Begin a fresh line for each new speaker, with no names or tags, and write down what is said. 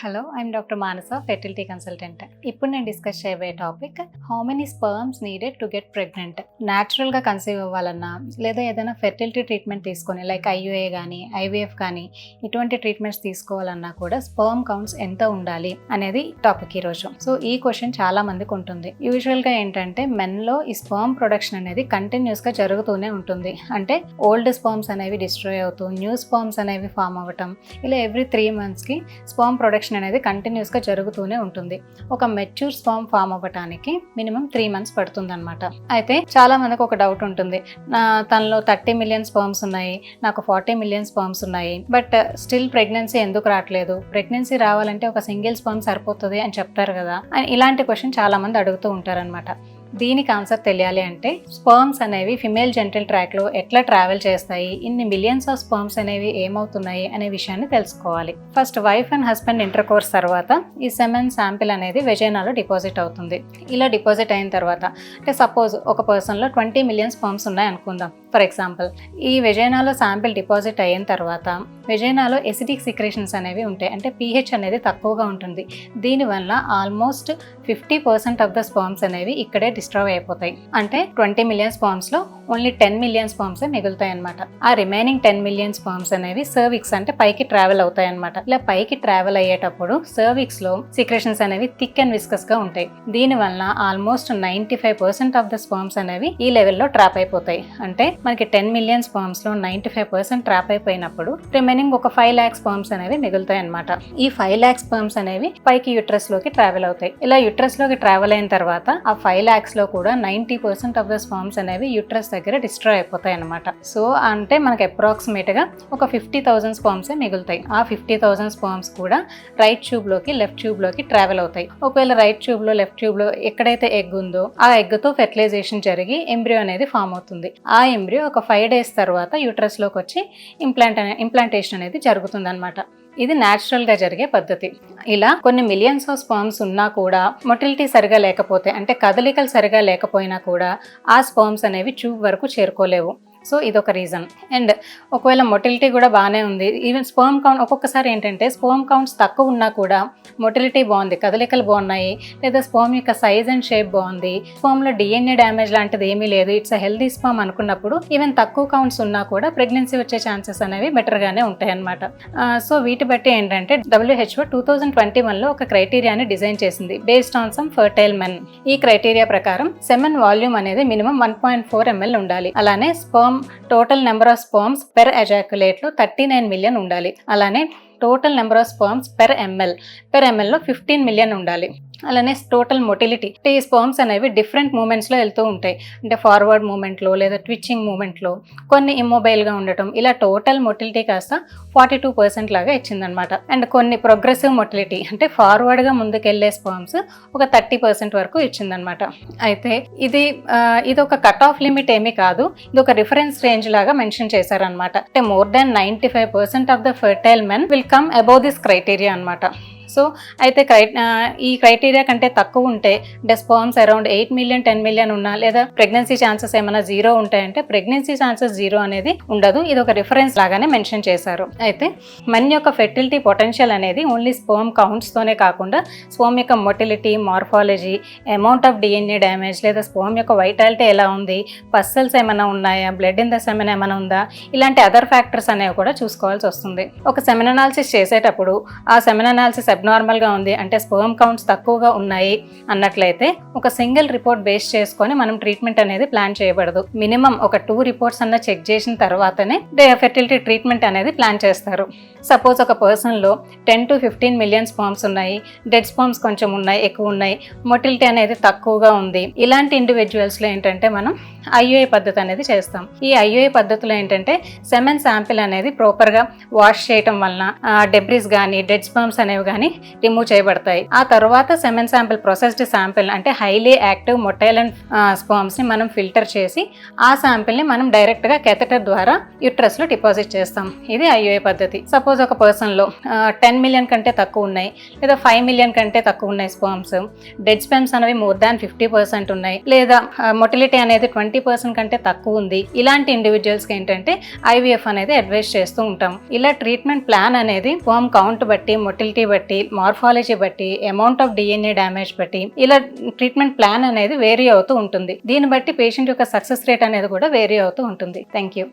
Hello, I'm doctor Manasa, fertility consultant. ఇప్పుడు నేను discuss చేయబోయే topic how many sperms needed to get pregnant. న్యాచురల్గా conceive అవ్వాలన్నా లేదా ఏదైనా ఫెర్టిలిటీ ట్రీట్మెంట్ తీసుకొని లైక్ ఐయుఏ కానీ ఐవీఎఫ్ కానీ ఇటువంటి ట్రీట్మెంట్స్ తీసుకోవాలన్నా కూడా స్పర్మ్ కౌంట్స్ ఎంత ఉండాలి అనేది టాపిక్ ఈరోజు. సో ఈ క్వశ్చన్ చాలా మందికి ఉంటుంది. యూజువల్గా ఏంటంటే మెన్లో ఈ స్పర్మ్ ప్రొడక్షన్ అనేది కంటిన్యూస్గా జరుగుతూనే ఉంటుంది. అంటే ఓల్డ్ స్పర్మ్స్ అనేవి డిస్ట్రాయ్ అవుతూ న్యూ స్పర్మ్స్ అనేవి ఫామ్ అవ్వటం, ఇలా ఎవ్రీ 3 monthsకి స్పర్మ్ ప్రొడక్షన్ అనేది కంటిన్యూస్గా జరుగుతూనే ఉంటుంది. ఒక మెచ్యూర్ స్పర్మ్ ఫామ్ అవ్వడానికి మినిమం 3 months పడుతుంది అనమాట. అయితే చాలా మందికి ఒక డౌట్ ఉంటుంది, తనలో 30 million స్పర్మ్స్ ఉన్నాయి, నాకు 40 million స్పర్మ్స్ ఉన్నాయి, బట్ స్టిల్ ప్రెగ్నెన్సీ ఎందుకు రావట్లేదు, ప్రెగ్నెన్సీ రావాలంటే ఒక సింగిల్ స్పర్మ్ సరిపోతుంది అని చెప్తారు కదా. ఇలాంటి క్వశ్చన్ చాలా మంది అడుగుతూ ఉంటారనమాట. దీనికి ఆన్సర్ తెలియాలి అంటే స్పర్మ్స్ అనేవి ఫిమేల్ జెనిటల్ ట్రాక్లో ఎట్లా ట్రావెల్ చేస్తాయి, ఇన్ని మిలియన్స్ ఆఫ్ స్పర్మ్స్ అనేవి ఏమవుతున్నాయి అనే విషయాన్ని తెలుసుకోవాలి. First wife and husband inter course తర్వాత ఈ సెమెన్ శాంపిల్ అనేది వెజైనాలో డిపాజిట్ అవుతుంది. ఇలా డిపాజిట్ అయిన తర్వాత అంటే సపోజ్ ఒక పర్సన్లో 20 million స్పర్మ్స్ ఉన్నాయి అనుకుందాం ఫర్ ఎగ్జాంపుల్. ఈ వెజైనాలో శాంపిల్ డిపాజిట్ అయిన తర్వాత వెజైనాలో ఎసిడిక్ సిక్రేషన్స్ అనేవి ఉంటాయి, అంటే pH అనేది తక్కువగా ఉంటుంది. దీనివల్ల ఆల్మోస్ట్ 50% ఆఫ్ ద స్పర్మ్స్ అనేవి ఇక్కడే డిస్ట్రాయ్ అయిపోతాయి. అంటే 20 million స్పర్మ్స్లో ఓన్లీ 10 million స్పర్మ్స్ మిగులుతాయి అనమాట. ఆ రిమైనింగ్ 10 million స్పర్మ్స్ అనేవి సర్విక్స్ అంటే పైకి ట్రావెల్ అవుతాయి అనమాట. ఇలా పైకి ట్రావెల్ అయ్యేటప్పుడు సర్విక్స్ లో సిక్రేషన్స్ అనేవి థిక్ అండ్ విస్కస్ గా ఉంటాయి. దీనివల్ల ఆల్మోస్ట్ 95% ఆఫ్ ద స్పర్మ్స్ అనేవి ఈ లెవెల్లో ట్రాప్ అయిపోతాయి. అంటే మనకి 10 million స్పర్మ్స్ లో 95% ట్రాప్ అయిపోయినప్పుడు రిమైనింగ్ ఒక 5 lakh స్పర్మ్స్ అనేవి మిగులుతాయి అనమాట. ఈ 5 lakh స్పర్మ్స్ అనేవి పైకి యూట్రస్ లోకి ట్రావెల్ అవుతాయి. ఇలా యూట్రస్ లోకి ట్రావెల్ అయిన తర్వాత ఆ 5 lakhs లో కూడా 90% ఆఫ్ ద స్పర్మ్స్ అనేవి యూట్రస్ దగ్గర డిస్ట్రాయ్ అయిపోతాయి అనమాట. సో అంటే మనకి అప్రాక్సిమేట్ గా ఒక 50,000 స్పర్మ్స్ మిగులుతాయి. ఆ 50,000 స్పర్మ్స్ కూడా రైట్ ట్యూబ్ లోకి లెఫ్ట్ ట్యూబ్ లోకి ట్రావెల్ అవుతాయి. ఒకవేళ రైట్ ట్యూబ్ లో లెఫ్ట్ ట్యూబ్ లో ఎక్కడైతే ఎగ్ ఉందో ఆ ఎగ్ తో ఫెర్టిలైజేషన్ జరిగి ఎంబ్రియో అనేది ఫామ్ అవుతుంది. ఆ ఎంబ్రియో ఒక 5 days తర్వాత యూట్రస్ లోకి వచ్చి ఇంప్లాంటేషన్ అనేది జరుగుతుంది అనమాట. ఇది న్యాచురల్ గా జరిగే పద్ధతి. ఇలా కొన్ని మిలియన్స్ ఆఫ్ స్పర్మ్స్ ఉన్నా కూడా మొటిలిటీ సరిగా లేకపోతే అంటే కదలికలు సరిగా లేకపోయినా కూడా ఆ స్పర్మ్స్ అనేవి ట్యూబ్ వరకు చేరుకోలేవు. సో ఇదొక రీజన్. అండ్ ఒకవేళ మొటిలిటీ కూడా బాగానే ఉంది, ఈవెన్ స్పర్మ్ కౌంట్ ఒక్కొక్కసారి ఏంటంటే స్పర్మ్ కౌంట్స్ తక్కువ ఉన్నా కూడా మొటిలిటీ బాగుంది, కదలికలు బాగున్నాయి, లేదా స్పర్మ్ యొక్క సైజ్ అండ్ షేప్ బాగుంది, స్పర్మ్లో DNA డ్యామేజ్ లాంటిది ఏమీ లేదు, ఇట్స్ అ హెల్దీ స్పర్మ్ అనుకున్నప్పుడు ఈవెన్ తక్కువ కౌంట్స్ ఉన్నా కూడా ప్రెగ్నెన్సీ వచ్చే ఛాన్సెస్ అనేవి బెటర్గానే ఉంటాయి అన్నమాట. సో వీటి బట్టి ఏంటంటే WHO 2021లో ఒక క్రైటీరియాని డిజైన్ చేసింది based on some fertile men. ఈ క్రైటీరియా ప్రకారం సెమెన్ వాల్యూమ్ అనేది మినిమం 1.4 ml ఉండాలి. అలానే sperm total number of sperms per ejaculate లో 39 million ఉండాలి. అలానే total number of sperms per ML లో 15 million ఉండాలి. అలానే టోటల్ మొటిలిటీ అంటే ఈ స్పర్మ్స్ అనేవి డిఫరెంట్ మూమెంట్స్లో వెళ్తూ ఉంటాయి. అంటే ఫార్వర్డ్ మూమెంట్లో లేదా ట్విచ్చింగ్ మూమెంట్లో, కొన్ని ఇమ్మొబైల్గా ఉండటం, ఇలా టోటల్ మొటిలిటీ కాస్త 42% లాగా ఇచ్చిందనమాట. అండ్ కొన్ని ప్రోగ్రెసివ్ మొటిలిటీ అంటే ఫార్వర్డ్గా ముందుకెళ్లే స్పర్మ్స్ ఒక 30% వరకు ఇచ్చిందనమాట. అయితే ఇది ఒక కట్ ఆఫ్ లిమిట్ ఏమీ కాదు, ఇది ఒక రిఫరెన్స్ రేంజ్ లాగా మెన్షన్ చేశారనమాట. అంటే more than 95% of the fertile men will come above this criteria అనమాట. సో అయితే ఈ క్రైటీరియా కంటే తక్కువ ఉంటే అంటే స్పర్మ్స్ అరౌండ్ 8 million 10 million ఉన్నా లేదా ప్రెగ్నెన్సీ ఛాన్సెస్ ఏమైనా 0 ఉంటాయంటే ప్రెగ్నెన్సీ ఛాన్సెస్ 0 అనేది ఉండదు. ఇది ఒక రిఫరెన్స్ లాగానే మెన్షన్ చేశారు. అయితే మెన్ యొక్క ఫెర్టిలిటీ పొటెన్షియల్ అనేది ఓన్లీ స్పర్మ్ కౌంట్స్ తోనే కాకుండా స్పర్మ్ యొక్క motility, morphology, amount of DNA damage, లేదా స్పర్మ్ యొక్క వైటాలిటీ ఎలా ఉంది, పస్సల్స్ ఏమైనా ఉన్నాయా, బ్లడ్ ఇన్ ద సెమెన్ ఏమైనా ఉందా, ఇలాంటి అదర్ ఫ్యాక్టర్స్ అనేవి కూడా చూసుకోవాల్సి వస్తుంది. ఒక సెమెన్ అనాలిసిస్ చేసేటప్పుడు ఆ సెమెన్ అనాలిసిస్ అబ్నార్మల్ గా ఉంది అంటే స్పర్మ్ కౌంట్స్ తక్కువగా ఉన్నాయి అన్నట్లయితే ఒక సింగిల్ రిపోర్ట్ బేస్ చేసుకొని మనం ట్రీట్మెంట్ అనేది ప్లాన్ చేయబడదు. మినిమం ఒక 2 reports అన్న చెక్ చేసిన తర్వాతనే ఫెర్టిలిటీ ట్రీట్మెంట్ అనేది ప్లాన్ చేస్తారు. సపోజ్ ఒక పర్సన్ లో 10 to 15 million స్పర్మ్స్ ఉన్నాయి, డెడ్ స్పర్మ్స్ కొంచెం ఉన్నాయి, ఎక్కువ ఉన్నాయి, మొటిలిటీ అనేది తక్కువగా ఉంది, ఇలాంటి ఇండివిజువల్స్ లో ఏంటంటే మనం IUI పద్ధతి అనేది చేస్తాం. ఈ IUI పద్ధతిలో ఏంటంటే సెమెన్ శాంపిల్ అనేది ప్రాపర్ గా వాష్ చేయటం వలన డెబ్రిస్ కానీ డెడ్ స్పర్మ్స్ అనేవి కానీ రిమూవ్ చేయబడతాయి. ఆ తర్వాత సెమెన్ శాంపిల్ ప్రాసెస్డ్ శాంపిల్ అంటే highly active motile and sperms ని మనం ఫిల్టర్ చేసి ఆ శాంపిల్ ని మనం డైరెక్ట్ గా కెథెటర్ ద్వారా యూట్రస్ లో డిపాజిట్ చేస్తాం. ఇది IUI పద్ధతి. సపోజ్ ఒక పర్సన్ లో 10 million కంటే తక్కువ ఉన్నాయి లేదా 5 million కంటే తక్కువ ఉన్నాయి స్పర్మ్స్, డెడ్ స్పర్మ్స్ అనేవి more than 50% ఉన్నాయి, లేదా మొటిలిటీ అనేది 20% కంటే తక్కువ ఉంది, ఇలాంటి ఇండివిజువల్స్ కి ఏంటంటే IVF అనేది అడ్వైస్ చేస్తూ ఉంటాం. ఇలా ట్రీట్మెంట్ ప్లాన్ అనేది స్పర్మ్ కౌంట్ బట్టి, మొటిలిటీ బట్టి బట్టి, మార్ఫాలజీ బట్టి, అమౌంట్ ఆఫ్ DNA డ్యామేజ్ బట్టి ఇలా ట్రీట్మెంట్ ప్లాన్ అనేది వేరీ అవుతూ ఉంటుంది. దీన్ని బట్టి పేషెంట్ యొక్క సక్సెస్ రేట్ అనేది కూడా వేరీ అవుతూ ఉంటుంది. Thank you.